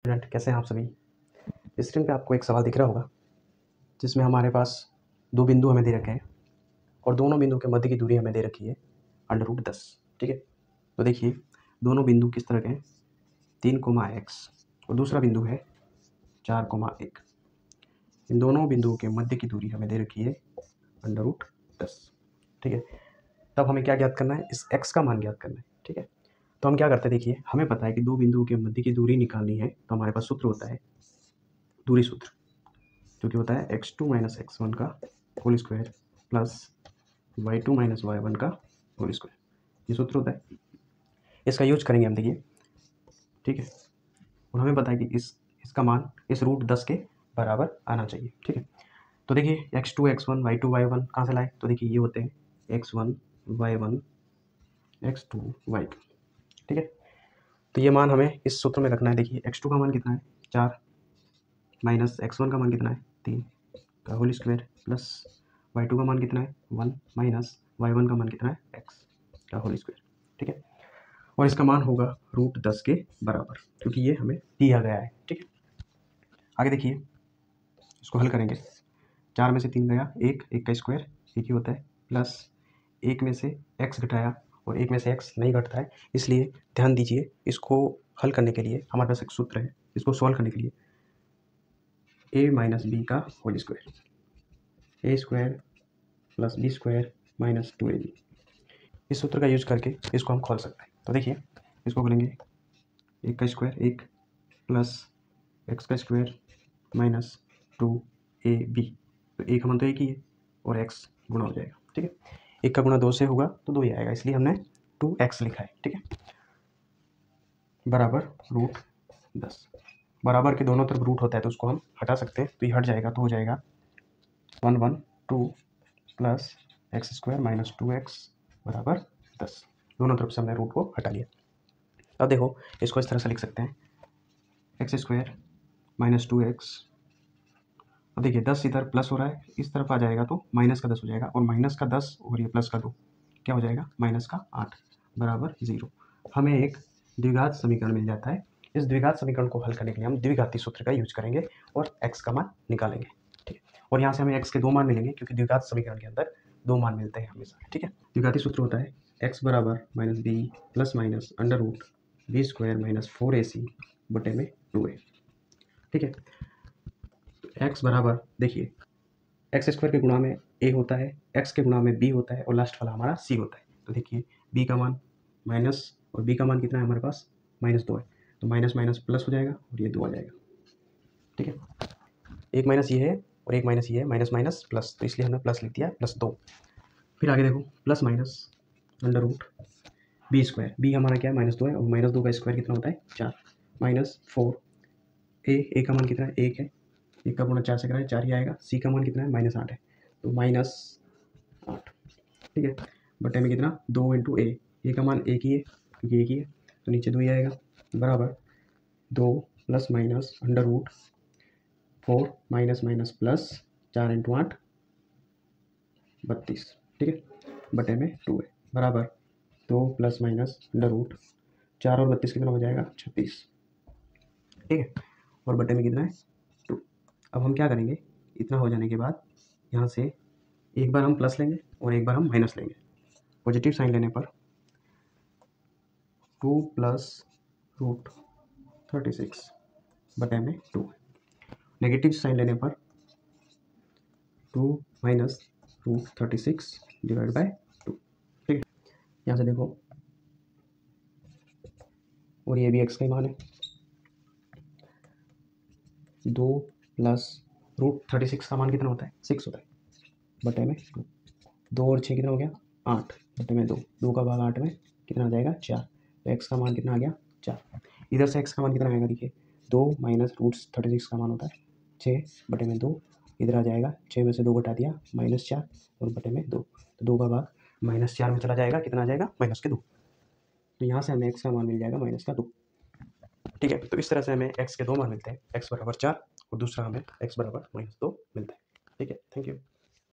Student कैसे हैं आप सभी। स्क्रीन पे आपको एक सवाल दिख रहा होगा जिसमें हमारे पास दो बिंदु हमें दे रखे हैं और दोनों बिंदु के मध्य की दूरी हमें दे रखी है √10। ठीक है, तो देखिए दोनों बिंदु किस तरह के हैं, 3, और दूसरा बिंदु है 4, इन दोनों बिंदुओं के मध्य की दूरी हमें दे रखी है √10। ठीक है, तब हमें क्या ज्ञात करना है, इस x का मान ज्ञात करना है। ठीक है, तो हम क्या करते हैं, देखिए हमें पता है कि दो बिंदुओं के मध्य की दूरी निकालनी है, तो हमारे पास सूत्र होता है दूरी सूत्र, जो कि होता है x2 - x1 का whole square plus y2 - y1 का होल स्क्वायर। ये सूत्र होता है, इसका यूज करेंगे हम। देखिए ठीक है, और हमें पता है कि इसका मान इस √10 के बराबर आना चाहिए। ठीक है, तो देखिए x2 x1 y2 y1 कहाँ से लाए, तो देखिए ये होते हैं x1 y1 x2 y2। ठीक है, तो ये मान हमें इस सूत्र में रखना है। देखिए x2 का मान कितना है 4 माइनस x1 का मान कितना है 3 का होल स्क्वायर प्लस y2 का मान कितना है 1 माइनस y1 का मान कितना है x का होल स्क्वायर। ठीक है, और इसका मान होगा √10 के बराबर, क्योंकि ये हमें दिया गया है। ठीक है, आगे देखिए इसको हल करेंगे। 4 में से 3 गया, 1 का स्क्वायर 1 ही होता है, प्लस 1 में से x घटाया और 1 में से x नहीं घटता है, इसलिए ध्यान दीजिए इसको हल करने के लिए हमारे पास एक सूत्र है। इसको सॉल्व करने के लिए a माइनस बी का whole square, a square plus B square minus 2ab, इस सूत्र का यूज करके इसको हम खोल सकते हैं। तो देखिए इसको खोलेंगे, 1 का स्क्वायर 1 प्लस x का स्क्वायर माइनस 2ab, तो एक मान तो एक ही है और x गुणा हो जाएगा। ठीक है, 1 का गुणा 2 से होगा तो 2 ही आएगा, इसलिए हमने 2x लिखा है। ठीक है, बराबर √10। बराबर के दोनों तरफ रूट होता है तो उसको हम हटा सकते हैं, तो ये हट जाएगा तो हो जाएगा 112 plus x square minus 2x बराबर 10। दोनों तरफ से हमने रूट को हटा लिया। अब देखो इसको इस तरह से लिख सकते हैं, एक्स स्क्वायर माइनस 2x। अब देखिए 10 इधर प्लस हो रहा है, इस तरफ आ जाएगा तो माइनस का 10 हो जाएगा, और माइनस का 10 और ये प्लस का 2 क्या हो जाएगा, माइनस का 8 बराबर 0। हमें एक द्विघात समीकरण मिल जाता है। इस द्विघात समीकरण को हल करने के लिए हम द्विघाती सूत्र का यूज करेंगे और x का मान निकालेंगे। ठीक है, और यहाँ से हमें x के 2 मान मिलेंगे, क्योंकि द्विघात समीकरण के अंदर 2 मान मिलते हैं हमेशा। ठीक है, द्विघाती सूत्र होता है x बराबर minus B plus minus √b² minus 4ac बटे में 2a। ठीक है, x बराबर देखिए एक्स स्क्वायर के गुणा में a होता है, x के गुणा में b होता है और लास्ट वाला हमारा c होता है। तो देखिए b का मान माइनस और b का मान कितना है हमारे पास -2 है, तो माइनस माइनस प्लस हो जाएगा और ये 2 आ जाएगा। ठीक है, एक माइनस ये है और एक माइनस ये है, माइनस माइनस प्लस, तो इसलिए हमने प्लस लिख दिया +2। फिर आगे देखो प्लस माइनस √b², b हमारा क्या है -2 है, और -2 का स्क्वायर कितना होता है 4 माइनस 4 a का मान कितना है 1 है, 1 का गुणा 4 से कराए 4 ही आएगा। c का मान कितना है -8 है, तो -8। ठीक है, बटे में कितना 2 × a का मान 1 ही है क्योंकि 1 ही है, तो नीचे 2 ही आएगा बराबर 2 plus minus √4 minus minus plus 4 × 8 32। ठीक है, बटे में 2 है बराबर 2 प्लस माइनस √4 और 32 कितना हो जाएगा 36। ठीक है, और बटे में कितना है 2। अब हम क्या करेंगे, इतना हो जाने के बाद यहाँ से एक बार हम प्लस लेंगे और एक बार हम माइनस लेंगे। पॉजिटिव साइन लेने पर 2 प्लस √36 बटे में 2, नेगेटिव साइन लेने पर 2 माइनस √36 डिवाइड बाय 2। ठीक है, यहाँ से देखो और ये भी x का ही मान है, 2 प्लस √36 का मान कितना होता है 6 होता है बटे में 2, 2 और 6 कितना हो गया 8 बटे में 2, 2 का भाग 8 में कितना आ जाएगा 4, तो x का मान कितना आ गया 4। इधर से x का मान कितना आएगा, देखिए 2 माइनस √36 का मान होता है 6 बटे में 2, इधर आ जाएगा 6 में से 2 घटा दिया -4 और बटे में 2, तो 2 का भाग -4 में चला जाएगा, कितना आ जाएगा -2, तो यहाँ से हमें x का मान मिल जाएगा -2। ठीक है, तो इस तरह से हमें x के 2 मान मिलते हैं, x बराबर 4 और दूसरा हमें x बराबर -2 मिलता है। ठीक है, थैंक यू।